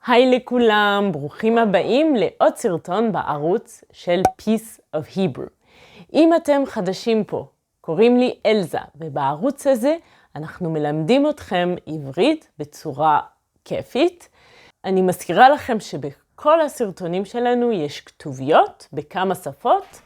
היי לכולם, ברוכים הבאים לעוד סרטון בערוץ של Piece of Hebrew. אם אתם חדשים פה, קוראים לי אלזה, ובערוץ הזה אנחנו מלמדים אתכם עברית בצורה כיפית. אני מזכירה לכם שבכל הסרטונים שלנו יש כתוביות בכמה שפות.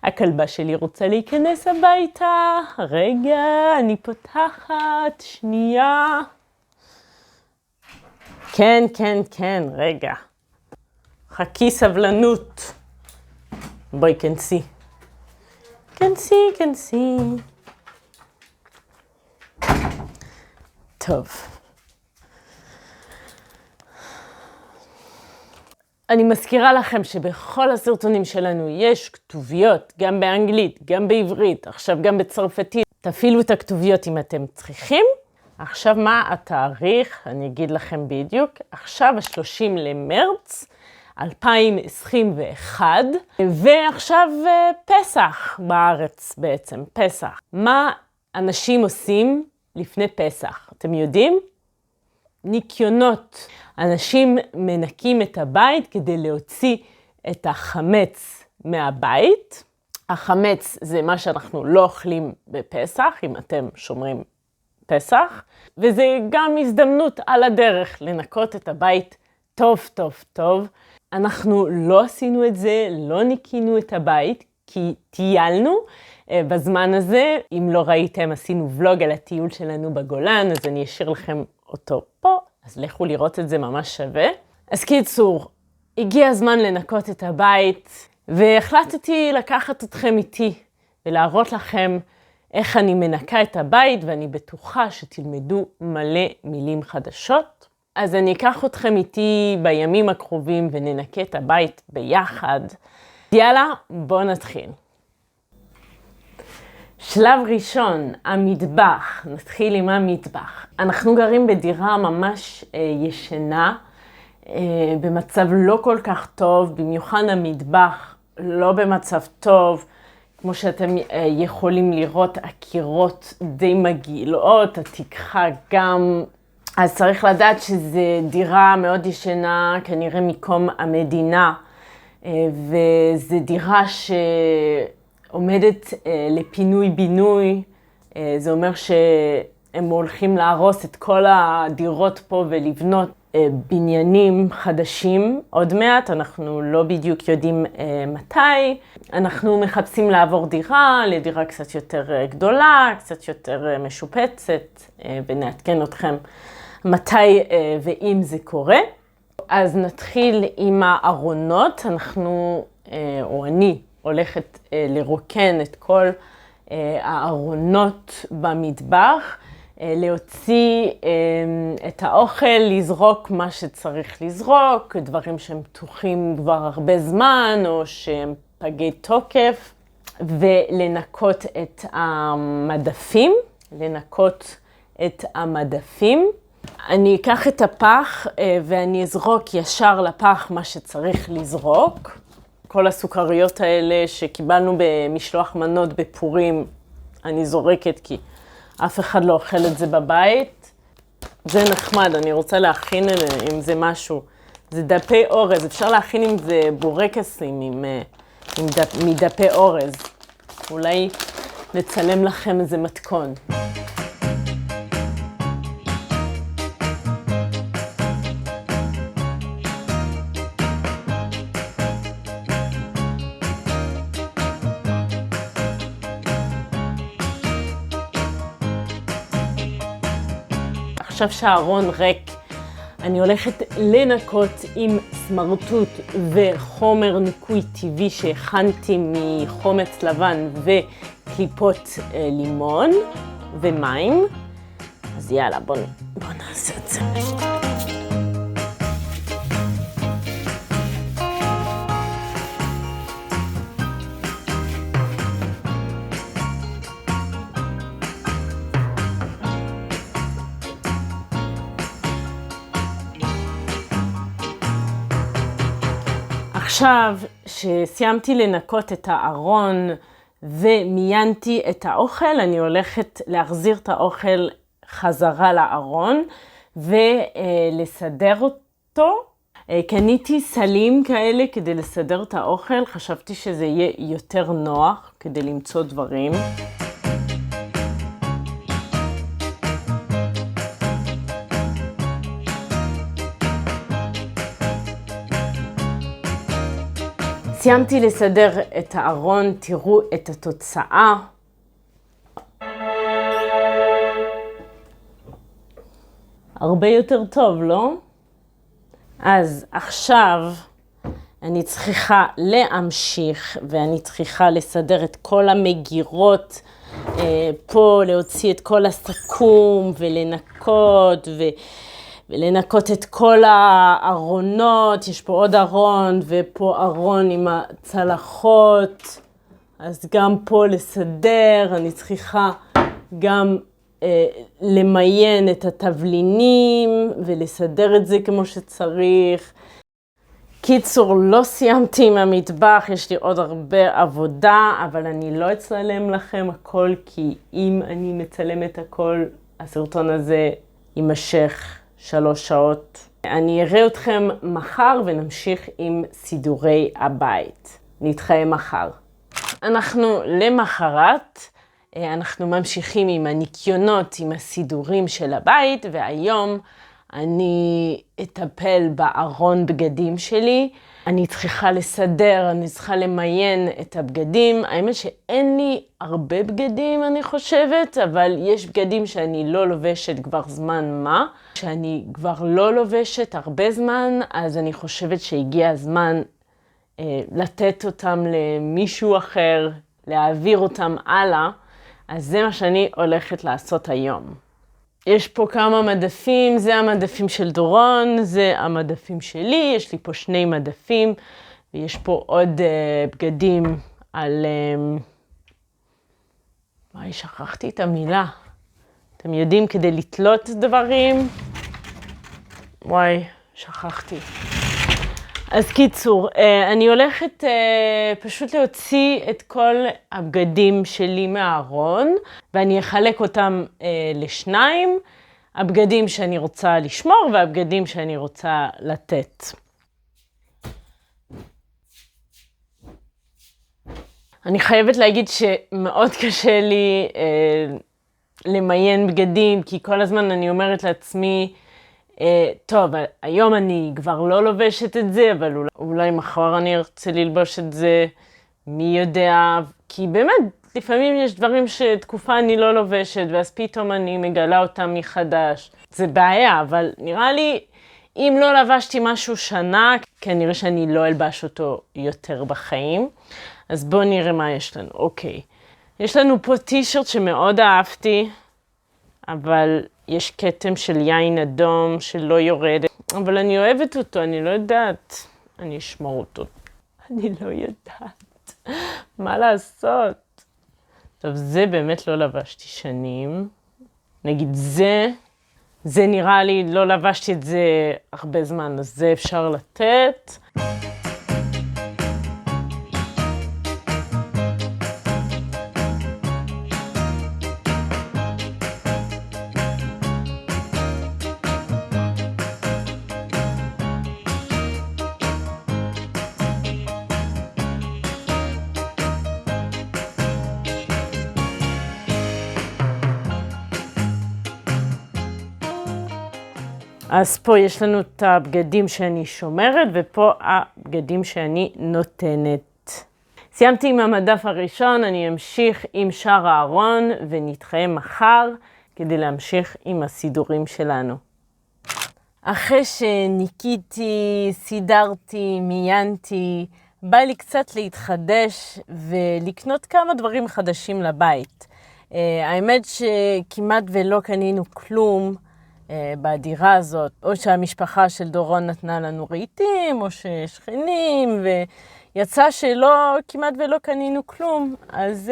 הכלבה שלי רוצה להיכנס הביתה. רגע, אני פותחת, שנייה. כן, רגע. חכי סבלנות. בואי, כנסי. כנסי. טוב. אני מזכירה לכם שבכל הסרטונים שלנו יש כתוביות, גם באנגלית, גם בעברית, עכשיו גם בצרפתית. תפעילו את הכתוביות אם אתם צריכים. עכשיו מה התאריך? אני אגיד לכם בדיוק. עכשיו ה-30 למרץ 2021, ועכשיו פסח בארץ בעצם, פסח. מה אנשים עושים לפני פסח? אתם יודעים? ניקיונות. אנשים מנקים את הבית כדי להוציא את החמץ מהבית. החמץ זה מה שאנחנו לא אוכלים בפסח, אם אתם שומרים פסח. וזה גם הזדמנות על הדרך לנקות את הבית טוב. אנחנו לא עשינו את זה, לא ניקינו את הבית, כי טיילנו בזמן הזה. אם לא ראיתם, עשינו ולוג על הטיול שלנו בגולן, אז אני אשאיר לכם אותו פה. אז לכו לראות את זה, ממש שווה. אז קיצור, הגיע הזמן לנקות את הבית, והחלטתי לקחת אתכם איתי ולהראות לכם איך אני מנקה את הבית, ואני בטוחה שתלמדו מלא מילים חדשות. אז אני אקח אתכם איתי בימים הקרובים וננקה את הבית ביחד. יאללה, בואו נתחיל. שלב ראשון, המטבח. נתחיל עם המטבח. אנחנו גרים בדירה ממש ישנה, במצב לא כל כך טוב, במיוחד המטבח לא במצב טוב. כמו שאתם יכולים לראות, הקירות די מגעילות, התקרה גם. אז צריך לדעת שזו דירה מאוד ישנה, כנראה מקום המדינה, וזו דירה שעומדת לפינוי-בינוי. זה אומר שהם הולכים להרוס את כל הדירות פה ולבנות בניינים חדשים. עוד מעט, אנחנו לא בדיוק יודעים מתי. אנחנו מחפשים לעבור דירה לדירה קצת יותר גדולה, קצת יותר משופצת, ונעדכן אתכם מתי ואם זה קורה. אז נתחיל עם הארונות. אני הולכת לרוקן את כל הארונות במטבח, להוציא את האוכל, לזרוק מה שצריך לזרוק, דברים שהם פתוחים כבר הרבה זמן או שהם פגי תוקף, ולנקות את המדפים. אני אקח את הפח ואני אזרוק ישר לפח מה שצריך לזרוק. כל הסוכריות האלה שקיבלנו במשלוח מנות בפורים, אני זורקת כי אף אחד לא אוכל את זה בבית. זה נחמד, אני רוצה להכין עם זה משהו. זה דפי אורז, אפשר להכין עם זה בורקסים מדפי אורז. אולי נצלם לכם איזה מתכון. עכשיו שהארון ריק, אני הולכת לנקות עם סמרטוט וחומר ניקוי טבעי שהכנתי מחומץ לבן וקליפות לימון ומים. אז יאללה, בואו נעשה את זה. עכשיו שסיימתי לנקות את הארון ומיינתי את האוכל, אני הולכת להחזיר את האוכל חזרה לארון, ולסדר אותו. קניתי סלים כאלה כדי לסדר את האוכל, חשבתי שזה יהיה יותר נוח כדי למצוא דברים. סיימתי לסדר את הארון, תראו את התוצאה. הרבה יותר טוב, לא? אז עכשיו אני צריכה להמשיך, ואני צריכה לסדר את כל המגירות פה, להוציא את כל הסכו"ם ולנקות, ולנקות את כל הארונות. יש פה עוד ארון ופה ארון עם הצלחות, אז גם פה לסדר. אני צריכה גם למיין את התבלינים ולסדר את זה כמו שצריך. קיצור, לא סיימתי עם המטבח, יש לי עוד הרבה עבודה, אבל אני לא אצלם לכם הכל, כי אם אני מצלמת הכל, הסרטון הזה יימשך 3 שעות. אני אראה אתכם מחר ונמשיך עם סידורי הבית. נתראה מחר. אנחנו למחרת, אנחנו ממשיכים עם הניקיונות, עם הסידורים של הבית, והיום אני אטפל בארון בגדים שלי. אני צריכה לסדר, אני צריכה למיין את הבגדים. האמת שאין לי הרבה בגדים, אני חושבת, אבל יש בגדים שאני לא לובשת כבר זמן מה. שאני כבר לא לובשת הרבה זמן, אז אני חושבת שהגיע הזמן לתת אותם למישהו אחר, להעביר אותם הלאה. אז זה מה שאני הולכת לעשות היום. יש פה כמה מדפים, זה המדפים של דורון, זה המדפים שלי, יש לי פה 2 מדפים, ויש פה עוד בגדים על... וואי, שכחתי את המילה. אתם יודעים, כדי לתלות דברים? וואי, שכחתי. אז קיצור, אני הולכת פשוט להוציא את כל הבגדים שלי מהארון, ואני אחלק אותם ל2, הבגדים שאני רוצה לשמור והבגדים שאני רוצה לתת. אני חייבת להגיד שמאוד קשה לי למיין בגדים, כי כל הזמן אני אומרת לעצמי, טוב, היום אני כבר לא לובשת את זה, אבל אולי מחר אני ארצה ללבוש את זה, מי יודע, כי באמת, לפעמים יש דברים שתקופה אני לא לובשת, ואז פתאום אני מגלה אותם מחדש. זה בעיה, אבל נראה לי, אם לא לבשתי משהו שנה, כנראה שאני לא אלבש אותו יותר בחיים. אז בואו נראה מה יש לנו. אוקיי. יש לנו פה טישרט שמאוד אהבתי, אבל יש כתם של יין אדום שלא יורד. אבל אני אוהבת אותו, אני לא יודעת. אני אשמור אותו. אני לא יודעת. מה לעשות? טוב, זה באמת לא לבשתי שנים. נגיד זה נראה לי, לא לבשתי את זה הרבה זמן, אז זה אפשר לתת. אז פה יש לנו את הבגדים שאני שומרת, ופה הבגדים שאני נותנת. סיימתי עם המדף הראשון, אני אמשיך עם שאר הארון, ונתראה מחר כדי להמשיך עם הסידורים שלנו. אחרי שניקיתי, סידרתי, מיינתי, בא לי קצת להתחדש ולקנות כמה דברים חדשים לבית. האמת שכמעט ולא קנינו כלום בדירה הזאת, או שהמשפחה של דורון נתנה לנו רהיטים, או ששכנים, ויצא שלא, כמעט ולא קנינו כלום. אז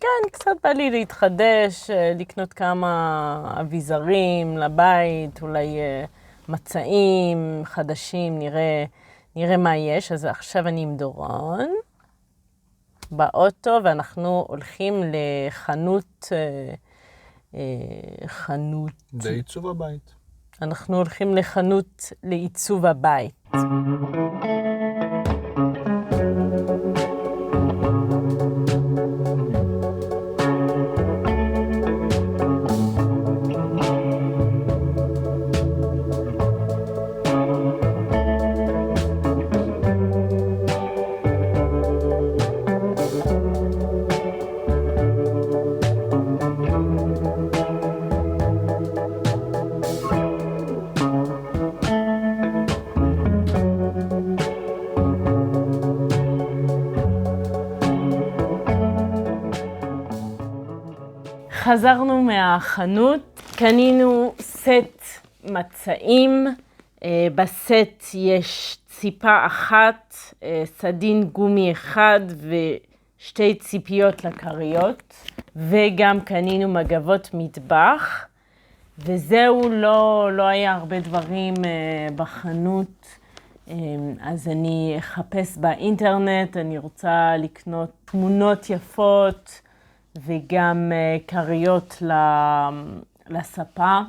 כן, קצת בא לי להתחדש, לקנות כמה אביזרים לבית, אולי מצעים חדשים, נראה מה יש. אז עכשיו אני עם דורון באוטו, ואנחנו הולכים לחנות, לעיצוב הבית. אנחנו הולכים לחנות לעיצוב הבית. חזרנו מהחנות, קנינו סט מצעים, בסט יש ציפה אחת, סדין גומי אחד ושתי ציפיות לכריות, וגם קנינו מגבות מטבח, וזהו, לא היה הרבה דברים בחנות, אז אני אחפש באינטרנט, אני רוצה לקנות תמונות יפות, וגם כריות לספה.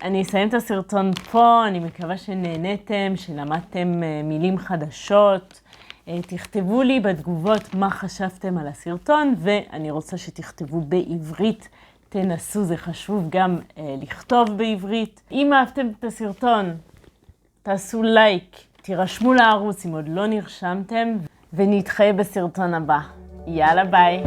אני אסיים את הסרטון פה, אני מקווה שנהניתם, שלמדתם מילים חדשות. תכתבו לי בתגובות מה חשבתם על הסרטון, ואני רוצה שתכתבו בעברית. תנסו, זה חשוב גם לכתוב בעברית. אם אהבתם את הסרטון, תעשו לייק, תירשמו לערוץ אם עוד לא נרשמתם, ונתחיה בסרטון הבא. יאללה ביי.